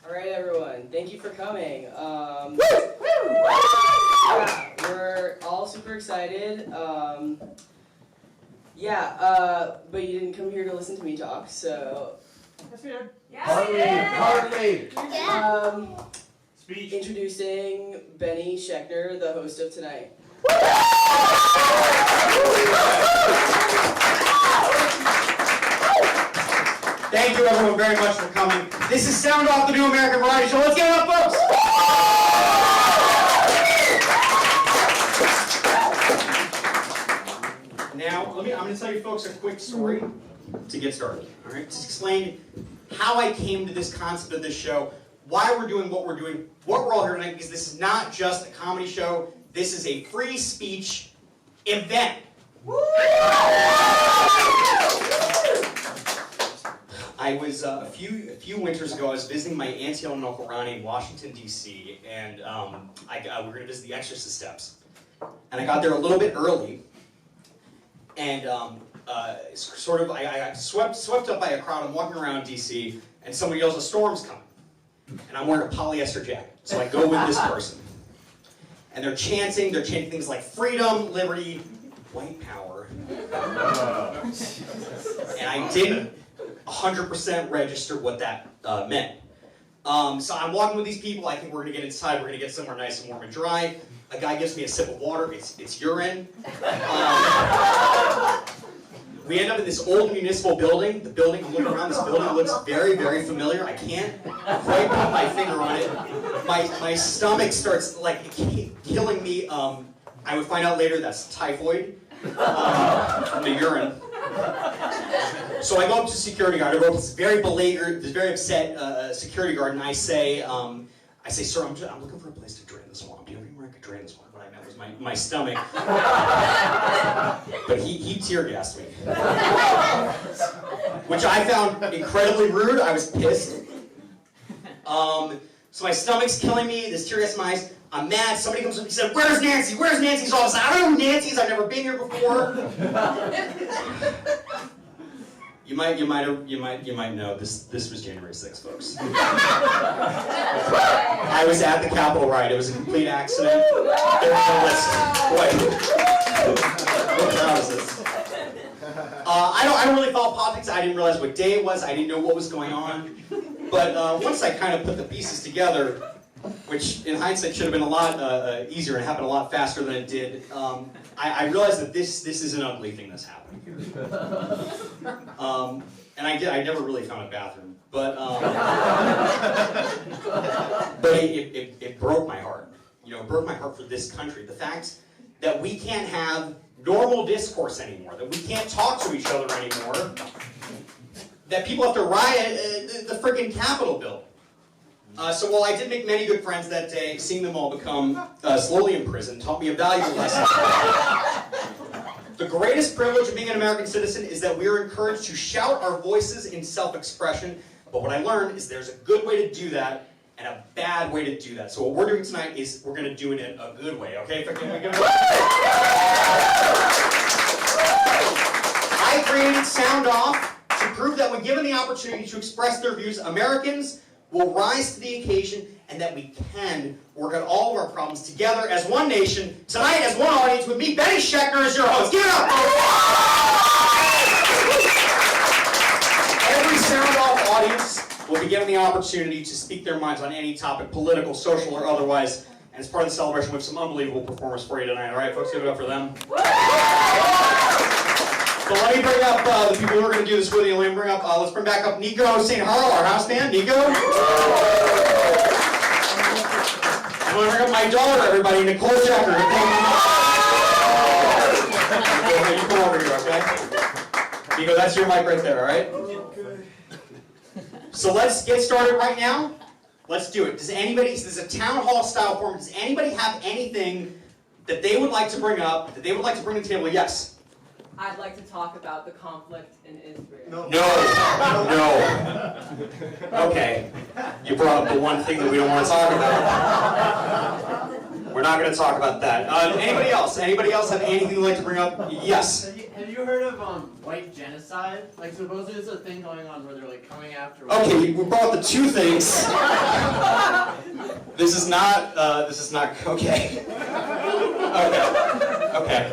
All right, everyone. Thank you for coming. Yeah, we're all super excited. But you didn't come here to listen to me talk, so. Yes, we did. Hardly. Speech. Introducing Benny Schechner, the host of tonight. Thank you everyone very much for coming. This is Sound Off, the new American variety show. Let's get it up, folks! Now, I'm going to tell you folks a quick story to get started. All right, to explain how I came to this concept of this show, why we're doing what we're doing, what we're all here tonight, because this is not just a comedy show. This is a free speech event. I was a few winters ago. I was visiting my auntie and Uncle Ronnie in Washington D.C. and we were going to visit the Exorcist Steps. And I got there a little bit early, and I got swept up by a crowd. I'm walking around D.C. and somebody yells, "A storm's coming!" And I'm wearing a polyester jacket, so I go with this person, and they're chanting things like freedom, liberty, white power, and I didn't 100% register what that meant. So I'm walking with these people. I think we're going to get inside. We're going to get somewhere nice and warm and dry. A guy gives me a sip of water. It's urine. We end up in this old municipal building. The building, I'm looking around, this building looks very, very familiar. I can't quite put my finger on it. My stomach starts like killing me. I would find out later that's typhoid from the urine. So I go up to the security guard. I go up to this very beleaguered, this very upset security guard, and I say, "Sir, I'm looking for a place to drain the swamp. Do you have anywhere I could drain the swamp?" What I meant was my stomach. But he tear gassed me, which I found incredibly rude. I was pissed. So my stomach's killing me. This tear gas in my eyes. I'm mad. Somebody comes up and said, "Where's Nancy? Where's Nancy's office?" I don't know who Nancy is. I've never been here before. You might know this was January 6th, folks. I was at the Capitol riot. It was a complete accident. There was no list. What crowd is this? I don't really follow politics. I didn't realize what day it was. I didn't know what was going on. But once I kind of put the pieces together, which in hindsight should have been a lot easier and happened a lot faster than it did, I realized that this is an ugly thing that's happening. And I never really found a bathroom, but it broke my heart. You know, it broke my heart for this country. The fact that we can't have normal discourse anymore, that we can't talk to each other anymore, that people have to riot the freaking Capitol building. So while I did make many good friends that day, seeing them all become slowly imprisoned taught me a valuable lesson. The greatest privilege of being an American citizen is that we are encouraged to shout our voices in self-expression, but what I learned is there's a good way to do that and a bad way to do that. So what we're doing tonight is we're going to do it in a good way, okay? I created Sound Off to prove that when given the opportunity to express their views, Americans will rise to the occasion and that we can work out all of our problems together as one nation, tonight as one audience with me, Benny Schechner, as your host. Give it up! Every Sound Off audience will be given the opportunity to speak their minds on any topic, political, social, or otherwise. And as part of the celebration, we have some unbelievable performers for you tonight. All right, folks, give it up for them. So let me bring up the people who are going to do this with you. Let's bring back up Nico St. Harl, our house band. Nico. I'm going to bring up my daughter, everybody, Nicole Checker. You come over here, okay? Nico, that's your mic right there, all right? So let's get started right now. Let's do it. This is a town hall style form. Does anybody have anything that they would like to bring up, that they would like to bring to the table? Yes. I'd like to talk about the conflict in Israel. No. Okay. You brought up the one thing that we don't want to talk about. We're not going to talk about that. Anybody else? Anybody else have anything they'd like to bring up? Yes. Have you heard of white genocide? Like supposedly there's a thing going on where they're like coming after. Okay, we brought up the two things. This is not. Okay. Okay. Okay.